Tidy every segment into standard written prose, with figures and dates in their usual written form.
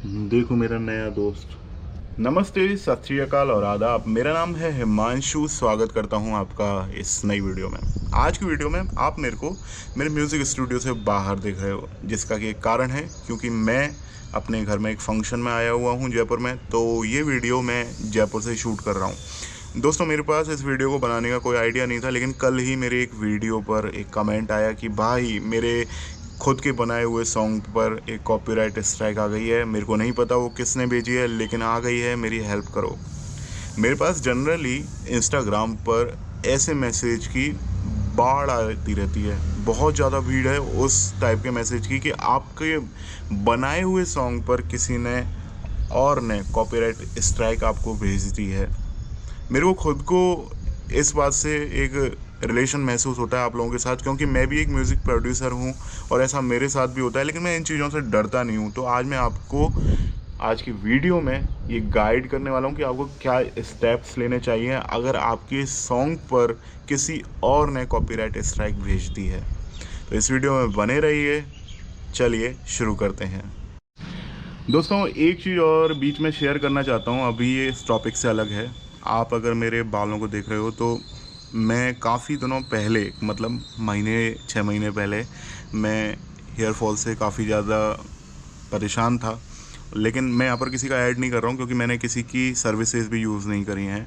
देखो मेरा नया दोस्त। नमस्ते, सत श्री अकाल और आदाब। मेरा नाम है हिमांशु। स्वागत करता हूं आपका इस नई वीडियो में। आज की वीडियो में आप मेरे को मेरे म्यूज़िक स्टूडियो से बाहर देख रहे हो, जिसका कि एक कारण है क्योंकि मैं अपने घर में एक फंक्शन में आया हुआ हूं जयपुर में। तो ये वीडियो मैं जयपुर से शूट कर रहा हूं। दोस्तों, मेरे पास इस वीडियो को बनाने का कोई आइडिया नहीं था, लेकिन कल ही मेरे एक वीडियो पर एक कमेंट आया कि भाई मेरे खुद के बनाए हुए सॉन्ग पर एक कॉपीराइट स्ट्राइक आ गई है। मेरे को नहीं पता वो किसने भेजी है, लेकिन आ गई है, मेरी हेल्प करो। मेरे पास जनरली इंस्टाग्राम पर ऐसे मैसेज की बाढ़ आती रहती है। बहुत ज़्यादा भीड़ है उस टाइप के मैसेज की कि आपके बनाए हुए सॉन्ग पर किसी ने और ने कॉपीराइट स्ट्राइक आपको भेज दी है। मेरे को खुद को इस बात से एक रिलेशन महसूस होता है आप लोगों के साथ, क्योंकि मैं भी एक म्यूज़िक प्रोड्यूसर हूँ और ऐसा मेरे साथ भी होता है, लेकिन मैं इन चीज़ों से डरता नहीं हूँ। तो आज मैं आपको आज की वीडियो में ये गाइड करने वाला हूँ कि आपको क्या स्टेप्स लेने चाहिए अगर आपके सॉन्ग पर किसी और ने कॉपीराइट स्ट्राइक भेज दी है। तो इस वीडियो में बने रहिए। चलिए शुरू करते हैं। दोस्तों, एक चीज़ और बीच में शेयर करना चाहता हूँ, अभी ये इस टॉपिक से अलग है। आप अगर मेरे बालों को देख रहे हो तो मैं काफ़ी दिनों पहले, मतलब 6 महीने पहले, मैं हेयर फॉल से काफ़ी ज़्यादा परेशान था। लेकिन मैं यहाँ पर किसी का ऐड नहीं कर रहा हूँ क्योंकि मैंने किसी की सर्विसेज भी यूज़ नहीं करी हैं।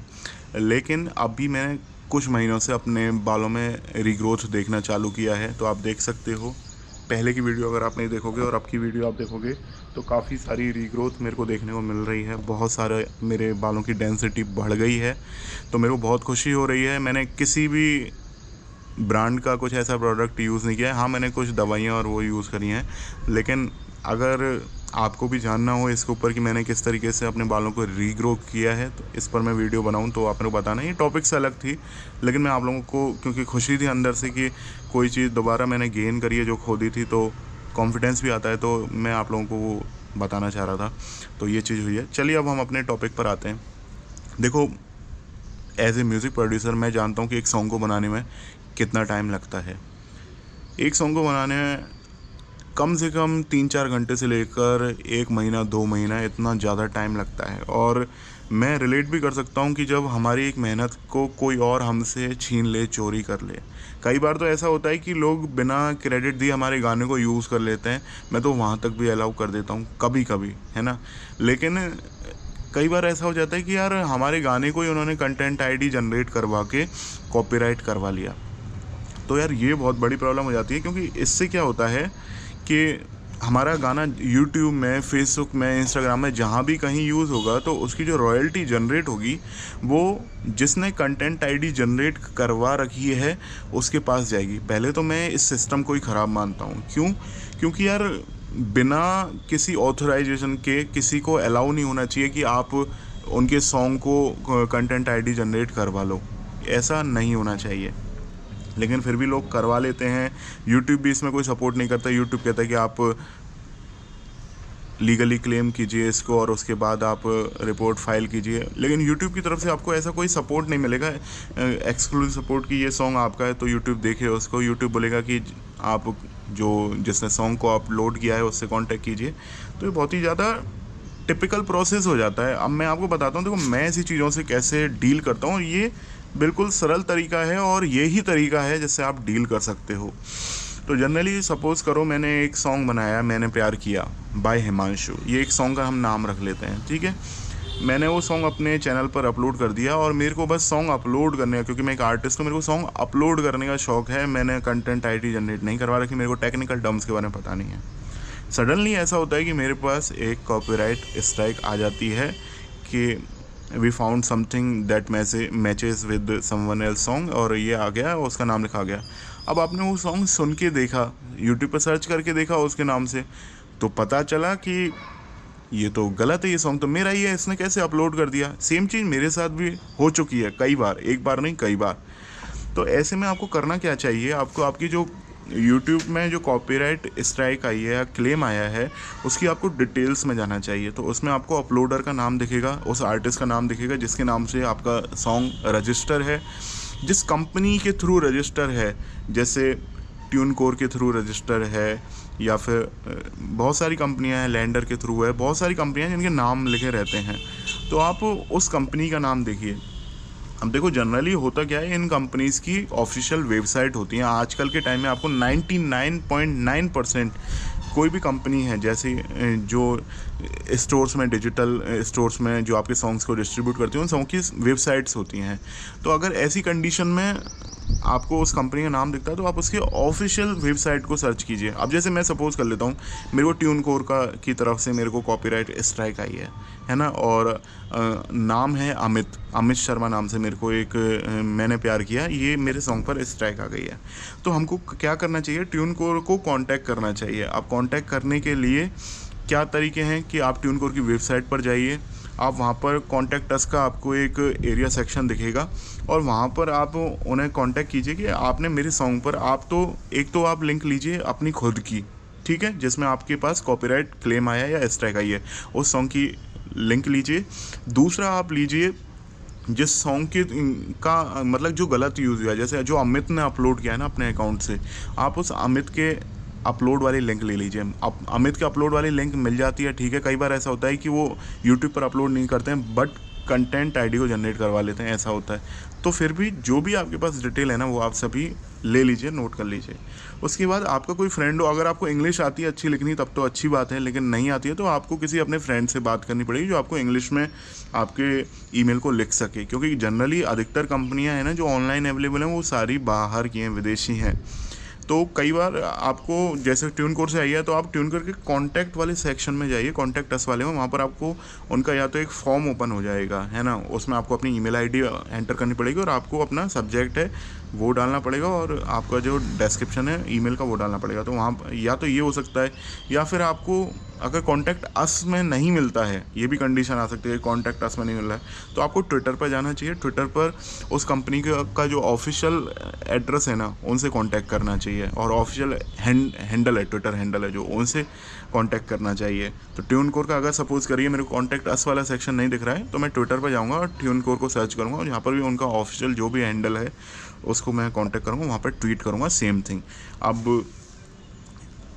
लेकिन अभी मैंने कुछ महीनों से अपने बालों में रीग्रोथ देखना चालू किया है। तो आप देख सकते हो, पहले की वीडियो अगर आप नहीं देखोगे और अब की वीडियो आप देखोगे तो काफ़ी सारी रीग्रोथ मेरे को देखने को मिल रही है। बहुत सारे मेरे बालों की डेंसिटी बढ़ गई है, तो मेरे को बहुत खुशी हो रही है। मैंने किसी भी ब्रांड का कुछ ऐसा प्रोडक्ट यूज़ नहीं किया है। हाँ, मैंने कुछ दवाइयाँ और वो यूज़ करी हैं, लेकिन अगर आपको भी जानना हो इसके ऊपर कि मैंने किस तरीके से अपने बालों को रीग्रो किया है तो इस पर मैं वीडियो बनाऊं तो आप मेरे को बताना। ये टॉपिक से अलग थी, लेकिन मैं आप लोगों को, क्योंकि खुशी थी अंदर से कि कोई चीज़ दोबारा मैंने गेन करी है जो खोदी थी, तो कॉन्फिडेंस भी आता है, तो मैं आप लोगों को वो बताना चाह रहा था। तो ये चीज़ हुई है। चलिए अब हम अपने टॉपिक पर आते हैं। देखो, एज ए म्यूज़िक प्रोड्यूसर मैं जानता हूँ कि एक सॉन्ग को बनाने में कितना टाइम लगता है। एक सॉन्ग को बनाने में कम से कम 3-4 घंटे से लेकर 1 महीना 2 महीना इतना ज़्यादा टाइम लगता है। और मैं रिलेट भी कर सकता हूँ कि जब हमारी एक मेहनत को कोई और हमसे छीन ले, चोरी कर ले। कई बार तो ऐसा होता है कि लोग बिना क्रेडिट दिए हमारे गाने को यूज़ कर लेते हैं। मैं तो वहाँ तक भी अलाउ कर देता हूँ कभी कभी, है ना। लेकिन कई बार ऐसा हो जाता है कि यार हमारे गाने को ही उन्होंने कंटेंट आईडी जनरेट करवा के कॉपीराइट करवा लिया। तो यार ये बहुत बड़ी प्रॉब्लम हो जाती है, क्योंकि इससे क्या होता है कि हमारा गाना यूट्यूब में, फेसबुक में, इंस्टाग्राम में जहाँ भी कहीं यूज़ होगा तो उसकी जो रॉयल्टी जनरेट होगी वो जिसने कंटेंट आईडी जनरेट करवा रखी है उसके पास जाएगी। पहले तो मैं इस सिस्टम को ही ख़राब मानता हूँ। क्यों? क्योंकि यार बिना किसी ऑथराइजेशन के किसी को अलाउ नहीं होना चाहिए कि आप उनके सॉन्ग को कंटेंट आईडी जनरेट करवा लो। ऐसा नहीं होना चाहिए, लेकिन फिर भी लोग करवा लेते हैं। यूट्यूब भी इसमें कोई सपोर्ट नहीं करता। यूट्यूब कहता है कि आप लीगली क्लेम कीजिए इसको और उसके बाद आप रिपोर्ट फाइल कीजिए, लेकिन यूट्यूब की तरफ से आपको ऐसा कोई सपोर्ट नहीं मिलेगा, एक्सक्लूसिव सपोर्ट कि ये सॉन्ग आपका है तो यूट्यूब देखे उसको। यूट्यूब बोलेगा कि आप जो जिसने सॉन्ग को अपलोड किया है उससे कांटेक्ट कीजिए। तो ये बहुत ही ज़्यादा टिपिकल प्रोसेस हो जाता है। अब मैं आपको बताता हूँ, देखो मैं ऐसी चीज़ों से कैसे डील करता हूँ। ये बिल्कुल सरल तरीका है और यही तरीका है जिससे आप डील कर सकते हो। तो जनरली सपोज़ करो मैंने एक सॉन्ग बनाया, मैंने प्यार किया बाय हिमांशु। ये एक सॉन्ग का हम नाम रख लेते हैं, ठीक है। मैंने वो सॉन्ग अपने चैनल पर अपलोड कर दिया और मेरे को बस सॉन्ग अपलोड करने का, क्योंकि मैं एक आर्टिस्ट हूँ, मेरे को सॉन्ग अपलोड करने का शौक़ है। मैंने कंटेंट आईडी जनरेट नहीं करवा रखी, मेरे को टेक्निकल टर्म्स के बारे में पता नहीं है। सडनली ऐसा होता है कि मेरे पास एक कॉपीराइट स्ट्राइक आ जाती है कि we found something that matches with someone else song, और ये आ गया, उसका नाम लिखा गया। अब आपने वो सॉन्ग सुन के देखा, यूट्यूब पर सर्च करके देखा उसके नाम से, तो पता चला कि ये तो गलत है, ये सॉन्ग तो मेरा ही है, इसने कैसे अपलोड कर दिया। सेम चीज़ मेरे साथ भी हो चुकी है कई बार, एक बार नहीं कई बार। तो ऐसे में आपको करना क्या चाहिए, आपको आपकी जो यूट्यूब में जो कॉपीराइट स्ट्राइक आई है या क्लेम आया है उसकी आपको डिटेल्स में जाना चाहिए। तो उसमें आपको अपलोडर का नाम दिखेगा, उस आर्टिस्ट का नाम दिखेगा जिसके नाम से आपका सॉन्ग रजिस्टर है, जिस कंपनी के थ्रू रजिस्टर है। जैसे ट्यूनकोर के थ्रू रजिस्टर है, या फिर बहुत सारी कंपनियां हैं, लैंडर के थ्रू है, बहुत सारी कंपनियां हैं जिनके नाम लिखे रहते हैं। तो आप उस कंपनी का नाम देखिए। अब देखो जनरली होता क्या है, इन कंपनीज़ की ऑफिशियल वेबसाइट होती हैं। आजकल के टाइम में आपको 99.9% कोई भी कंपनी है, जैसे जो स्टोर्स में, डिजिटल स्टोर्स में जो आपके सॉन्ग्स को डिस्ट्रीब्यूट करती हैं, उन सॉन्ग की वेबसाइट्स होती हैं। तो अगर ऐसी कंडीशन में आपको उस कंपनी का नाम दिखता है तो आप उसके ऑफिशियल वेबसाइट को सर्च कीजिए। अब जैसे मैं सपोज़ कर लेता हूँ, मेरे को ट्यूनकोर की तरफ से मेरे को कॉपीराइट स्ट्राइक आई है ना, और नाम है अमित शर्मा नाम से मेरे को एक मैंने प्यार किया, ये मेरे सॉन्ग पर स्ट्राइक आ गई है। तो हमको क्या करना चाहिए, ट्यूनकोर को कांटेक्ट करना चाहिए। अब कांटेक्ट करने के लिए क्या तरीके हैं कि आप ट्यूनकोर की वेबसाइट पर जाइए, आप वहाँ पर कॉन्टैक्ट अस का आपको एक एरिया सेक्शन दिखेगा, और वहाँ पर आप उन्हें कांटेक्ट कीजिए कि आपने मेरे सॉन्ग पर एक तो आप लिंक लीजिए अपनी खुद की, ठीक है, जिसमें आपके पास कॉपीराइट क्लेम आया या स्ट्राइक आई है, उस सॉन्ग की लिंक लीजिए। दूसरा आप लीजिए जिस सॉन्ग का मतलब जो गलत यूज़ हुआ है, जैसे जो अमित ने अपलोड किया है ना अपने अकाउंट से, आप उस अमित के अपलोड वाली लिंक ले लीजिए। अब अमित के अपलोड वाली लिंक मिल जाती है, ठीक है। कई बार ऐसा होता है कि वो यूट्यूब पर अपलोड नहीं करते हैं बट कंटेंट आईडी को जनरेट करवा लेते हैं, ऐसा होता है। तो फिर भी जो भी आपके पास डिटेल है ना, वो आप सभी ले लीजिए, नोट कर लीजिए। उसके बाद आपका कोई फ्रेंड हो, अगर आपको इंग्लिश आती है अच्छी लिखनी तब तो अच्छी बात है, लेकिन नहीं आती है तो आपको किसी अपने फ्रेंड से बात करनी पड़ेगी जो आपको इंग्लिश में आपके ईमेल को लिख सके, क्योंकि जनरली अधिकतर कंपनियां हैं ना जो ऑनलाइन अवेलेबल हैं वो सारी बाहर की हैं, विदेशी हैं। तो कई बार आपको जैसे ट्यूनकोर से आई है तो आप ट्यूनकोर के कॉन्टैक्ट वाले सेक्शन में जाइए, कॉन्टैक्ट अस वाले में, वहाँ पर आपको उनका या तो एक फॉर्म ओपन हो जाएगा, है ना, उसमें आपको अपनी ईमेल आईडी एंटर करनी पड़ेगी और आपको अपना सब्जेक्ट है वो डालना पड़ेगा और आपका जो डिस्क्रिप्शन है ईमेल का वो डालना पड़ेगा। तो वहाँ या तो ये हो सकता है, या फिर आपको अगर कॉन्टैक्ट अस में नहीं मिलता है, ये भी कंडीशन आ सकती है कॉन्टैक्ट अस में नहीं मिल रहा है, तो आपको ट्विटर पर जाना चाहिए। ट्विटर पर उस कंपनी का जो ऑफिशियल एड्रेस है ना, उनसे कांटेक्ट करना चाहिए, और ऑफिशियल हैंडल है, ट्विटर हैंडल है जो, उनसे कांटेक्ट करना चाहिए। तो ट्यूनकोर का अगर सपोज करिए मेरे को कॉन्टैक्ट अस वाला सेक्शन नहीं दिख रहा है तो मैं ट्विटर पर जाऊँगा और ट्यूनकोर को सर्च करूँगा, और यहाँ पर भी उनका ऑफिशियल जो भी हैंडल है उसको मैं कांटेक्ट करूँगा, वहाँ पर ट्वीट करूँगा, सेम थिंग। अब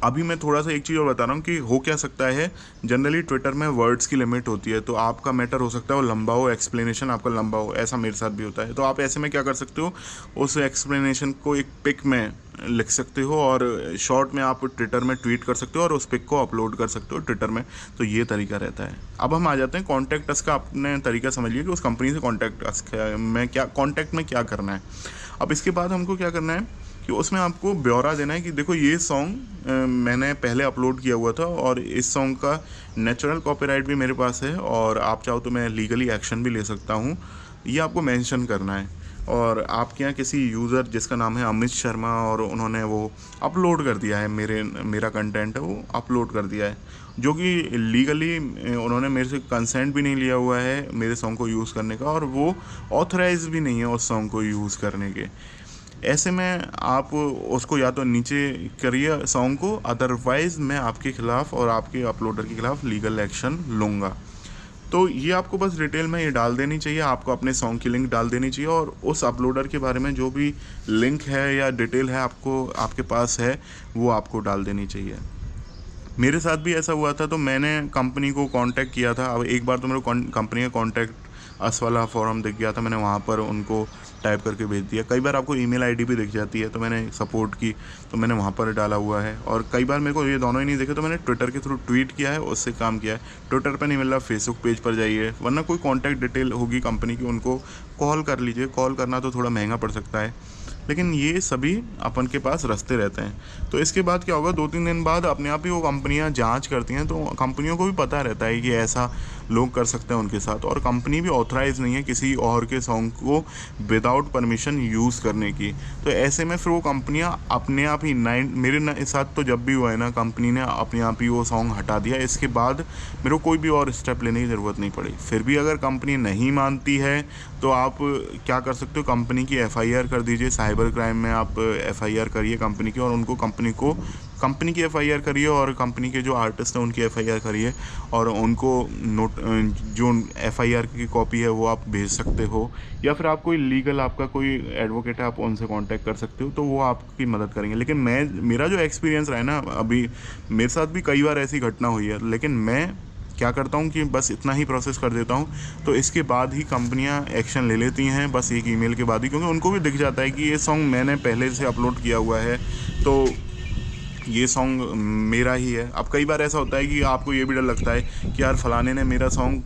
अभी मैं थोड़ा सा एक चीज़ और बता रहा हूँ कि हो क्या सकता है, जनरली ट्विटर में वर्ड्स की लिमिट होती है, तो आपका मैटर हो सकता है वो लंबा हो, एक्सप्लेनेशन आपका लंबा हो, ऐसा मेरे साथ भी होता है। तो आप ऐसे में क्या कर सकते हो, उस एक्सप्लेनेशन को एक पिक में लिख सकते हो और शॉर्ट में आप ट्विटर में ट्वीट कर सकते हो और उस पिक को अपलोड कर सकते हो ट्विटर में। तो ये तरीका रहता है। अब हम आ जाते हैं कॉन्टैक्ट अस का। आपने तरीका समझ लिया कि उस कंपनी से कॉन्टैक्ट अस में क्या, कॉन्टैक्ट में क्या करना है। अब इसके बाद हमको क्या करना है कि उसमें आपको ब्यौरा देना है कि देखो ये सॉन्ग मैंने पहले अपलोड किया हुआ था और इस सॉन्ग का नेचुरल कॉपीराइट भी मेरे पास है, और आप चाहो तो मैं लीगली एक्शन भी ले सकता हूँ, ये आपको मेंशन करना है। और आपके यहाँ किसी यूज़र जिसका नाम है अमित शर्मा, और उन्होंने वो अपलोड कर दिया है, मेरा कंटेंट है वो अपलोड कर दिया है, जो कि लीगली उन्होंने मेरे से कंसेंट भी नहीं लिया हुआ है मेरे सॉन्ग को यूज़ करने का, और वो ऑथराइज भी नहीं है उस सॉन्ग को यूज़ करने के। ऐसे में आप उसको या तो नीचे करिए सॉन्ग को, अदरवाइज़ मैं आपके ख़िलाफ़ और आपके अपलोडर के ख़िलाफ़ लीगल एक्शन लूँगा। तो ये आपको बस डिटेल में ये डाल देनी चाहिए, आपको अपने सॉन्ग की लिंक डाल देनी चाहिए, और उस अपलोडर के बारे में जो भी लिंक है या डिटेल है आपको आपके पास है वो आपको डाल देनी चाहिए। मेरे साथ भी ऐसा हुआ था, तो मैंने कंपनी को कांटेक्ट किया था। अब एक बार तो मेरे को कंपनी का कांटेक्ट अस वाला फॉर्म दिख गया था, मैंने वहाँ पर उनको टाइप करके भेज दिया। कई बार आपको ईमेल आईडी भी दिख जाती है, तो मैंने सपोर्ट की तो मैंने वहाँ पर डाला हुआ है, और कई बार मेरे को ये दोनों ही नहीं दिखे तो मैंने ट्विटर के थ्रू ट्वीट किया है, उससे काम किया है। ट्विटर पर नहीं मिल रहा, फेसबुक पेज पर जाइए, वरना कोई कॉन्टैक्ट डिटेल होगी कंपनी की, उनको कॉल कर लीजिए। कॉल करना तो थोड़ा महंगा पड़ सकता है, लेकिन ये सभी अपन के पास रास्ते रहते हैं। तो इसके बाद क्या होगा, 2-3 दिन बाद अपने आप ही वो कंपनियां जांच करती हैं, तो कंपनियों को भी पता रहता है कि ऐसा लोग कर सकते हैं उनके साथ, और कंपनी भी ऑथराइज नहीं है किसी और के सॉन्ग को विदाउट परमिशन यूज़ करने की। तो ऐसे में फिर वो कंपनियां अपने आप ही मेरे साथ तो जब भी हुआ है ना, कंपनी ने अपने आप ही वो सॉन्ग हटा दिया। इसके बाद मेरे को कोई भी और स्टेप लेने की ज़रूरत नहीं पड़ी। फिर भी अगर कंपनी नहीं मानती है तो आप क्या कर सकते हो, कंपनी की FIR कर दीजिए साइबर साइबर क्राइम में आप FIR करिए कंपनी की, और उनको कंपनी की FIR करिए, और कंपनी के जो आर्टिस्ट हैं उनकी FIR करिए, और उनको जो FIR की कॉपी है वो आप भेज सकते हो, या फिर आप कोई लीगल आपका कोई एडवोकेट है आप उनसे कांटेक्ट कर सकते हो, तो वो आपकी मदद करेंगे। लेकिन मेरा जो एक्सपीरियंस रहा है ना, अभी मेरे साथ भी कई बार ऐसी घटना हुई है, लेकिन मैं क्या करता हूँ कि बस इतना ही प्रोसेस कर देता हूँ, तो इसके बाद ही कंपनियाँ एक्शन ले लेती हैं, बस एक ईमेल के बाद ही, क्योंकि उनको भी दिख जाता है कि ये सॉन्ग मैंने पहले से अपलोड किया हुआ है, तो ये सॉन्ग मेरा ही है। अब कई बार ऐसा होता है कि आपको ये भी डर लगता है कि यार फलाने ने मेरा सॉन्ग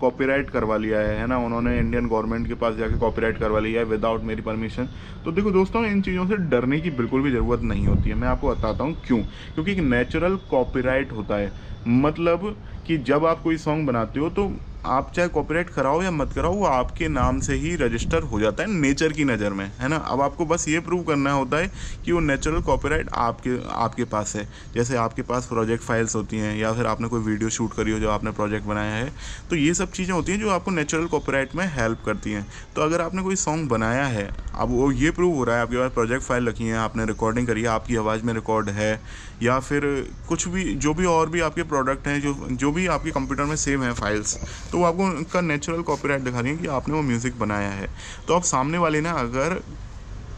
कॉपीराइट करवा लिया है ना, उन्होंने इंडियन गवर्नमेंट के पास जाके कॉपीराइट करवा लिया है विदाउट मेरी परमिशन। तो देखो दोस्तों, इन चीज़ों से डरने की बिल्कुल भी ज़रूरत नहीं होती है। मैं आपको बताता हूँ क्यों। क्योंकि एक नेचुरल कॉपीराइट होता है, मतलब कि जब आप कोई सॉन्ग बनाते हो तो आप चाहे कॉपीराइट कराओ या मत कराओ, वो आपके नाम से ही रजिस्टर हो जाता है नेचर की नज़र में, है ना। अब आपको बस ये प्रूव करना होता है कि वो नेचुरल कॉपीराइट आपके पास है। जैसे आपके पास प्रोजेक्ट फाइल्स होती हैं, या फिर आपने कोई वीडियो शूट करी हो जो आपने प्रोजेक्ट बनाया है, तो ये सब चीज़ें होती हैं जो आपको नेचुरल कॉपीराइट में हेल्प करती हैं। तो अगर आपने कोई सॉन्ग बनाया है, अब वो ये प्रूव हो रहा है, आपके पास प्रोजेक्ट फाइल रखी है, आपने रिकॉर्डिंग करी है, आपकी आवाज़ में रिकॉर्ड है, या फिर कुछ भी जो भी और भी आपके प्रोडक्ट हैं जो भी आपके कंप्यूटर में सेव हैं फाइल्स, तो वो आपको उनका नेचुरल कॉपीराइट दिखा रही है कि आपने वो म्यूज़िक बनाया है। तो अब सामने वाले ने अगर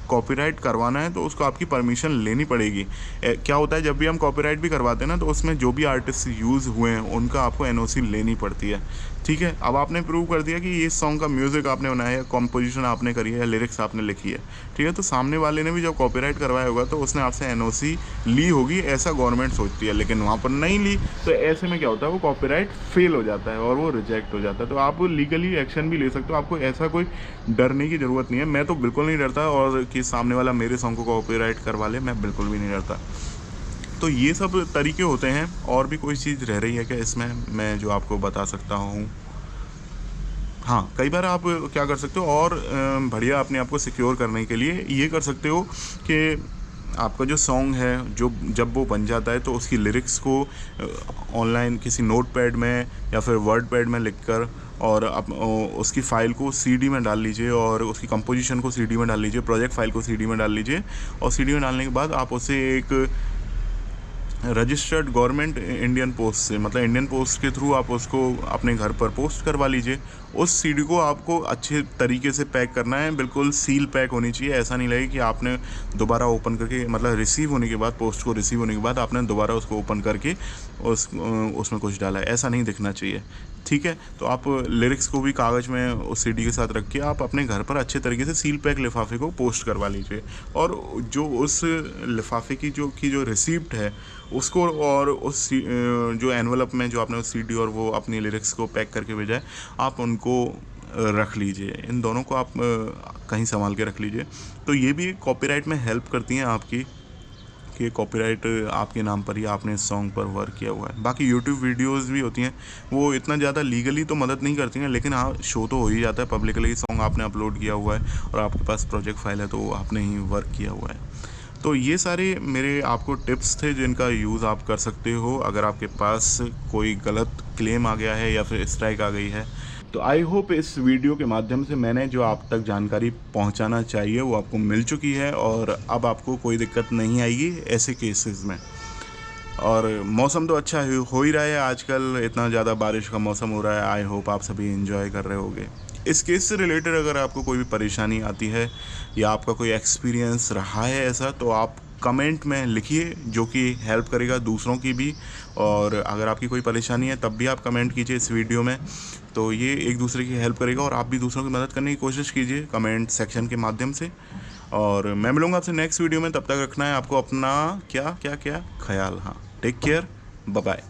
कॉपीराइट करवाना है तो उसको आपकी परमिशन लेनी पड़ेगी। क्या होता है, जब भी हम कॉपीराइट भी करवाते हैं ना, तो उसमें जो भी आर्टिस्ट यूज़ हुए हैं उनका आपको NOC लेनी पड़ती है। ठीक है, अब आपने प्रूव कर दिया कि ये सॉन्ग का म्यूज़िक आपने बनाया है, कॉम्पोजिशन आपने करी है, या लिरिक्स आपने लिखी है, ठीक है। तो सामने वाले ने भी जब कॉपीराइट करवाया होगा तो उसने आपसे NOC ली होगी, ऐसा गवर्नमेंट सोचती है। लेकिन वहाँ पर नहीं ली, तो ऐसे में क्या होता है, वो कॉपीराइट फेल हो जाता है और वो रिजेक्ट हो जाता है। तो आप लीगली एक्शन भी ले सकते हो, आपको ऐसा कोई डरने की ज़रूरत नहीं है। मैं तो बिल्कुल नहीं डरता, और कि सामने वाला मेरे सॉन्ग को कॉपीराइट करवा ले, मैं बिल्कुल भी नहीं डरता। तो ये सब तरीके होते हैं। और भी कोई चीज़ रह रही है क्या इसमें मैं जो आपको बता सकता हूँ? हाँ, कई बार आप क्या कर सकते हो, और बढ़िया अपने आप को सिक्योर करने के लिए ये कर सकते हो कि आपका जो सॉन्ग है, जब वो बन जाता है, तो उसकी लिरिक्स को ऑनलाइन किसी नोटपैड में या फिर वर्डपैड में लिखकर, और उसकी फ़ाइल को CD में डाल लीजिए, और उसकी कंपोजिशन को CD में डाल लीजिए, प्रोजेक्ट फ़ाइल को CD में डाल लीजिए, और CD में डालने के बाद आप उसे एक रजिस्टर्ड गवर्नमेंट इंडियन पोस्ट से, मतलब इंडियन पोस्ट के थ्रू आप उसको अपने घर पर पोस्ट करवा लीजिए। उस CD को आपको अच्छे तरीके से पैक करना है, बिल्कुल सील पैक होनी चाहिए। ऐसा नहीं लगे कि आपने दोबारा ओपन करके, मतलब रिसीव होने के बाद, पोस्ट को रिसीव होने के बाद आपने दोबारा उसको ओपन करके उसमें कुछ डाला है, ऐसा नहीं दिखना चाहिए। ठीक है, तो आप लिरिक्स को भी कागज़ में उस CD के साथ रख के आप अपने घर पर अच्छे तरीके से सील पैक लिफाफे को पोस्ट करवा लीजिए, और जो उस लिफाफे की जो रिसिप्ट है उसको, और उस जो एनवलप में जो आपने उस CD और वो अपनी लिरिक्स को पैक करके भेजा है, आप उनको रख लीजिए। इन दोनों को आप कहीं संभाल के रख लीजिए। तो ये भी कॉपीराइट में हेल्प करती हैं आपकी, कि कॉपीराइट आपके नाम पर ही आपने इस सॉन्ग पर वर्क किया हुआ है। बाकी यूट्यूब वीडियोस भी होती हैं, वो इतना ज़्यादा लीगली तो मदद नहीं करती हैं, लेकिन हाँ, शो तो हो ही जाता है पब्लिकली, सॉन्ग आपने अपलोड किया हुआ है और आपके पास प्रोजेक्ट फाइल है, तो आपने ही वर्क किया हुआ है। तो ये सारे मेरे आपको टिप्स थे जिनका यूज़ आप कर सकते हो अगर आपके पास कोई गलत क्लेम आ गया है या फिर स्ट्राइक आ गई है। तो आई होप इस वीडियो के माध्यम से मैंने जो आप तक जानकारी पहुंचाना चाहिए वो आपको मिल चुकी है, और अब आपको कोई दिक्कत नहीं आएगी ऐसे केसेस में। और मौसम तो अच्छा हो ही रहा है आजकल, इतना ज़्यादा बारिश का मौसम हो रहा है। आई होप आप सभी एंजॉय कर रहे होगे। इस केस से रिलेटेड अगर आपको कोई भी परेशानी आती है या आपका कोई एक्सपीरियंस रहा है ऐसा, तो आप कमेंट में लिखिए, जो कि हेल्प करेगा दूसरों की भी। और अगर आपकी कोई परेशानी है तब भी आप कमेंट कीजिए इस वीडियो में, तो ये एक दूसरे की हेल्प करेगा, और आप भी दूसरों की मदद करने की कोशिश कीजिए कमेंट सेक्शन के माध्यम से। और मैं मिलूँगा आपसे नेक्स्ट वीडियो में, तब तक रखना है आपको अपना क्या ख्याल। हाँ, टेक केयर, बाय बाय।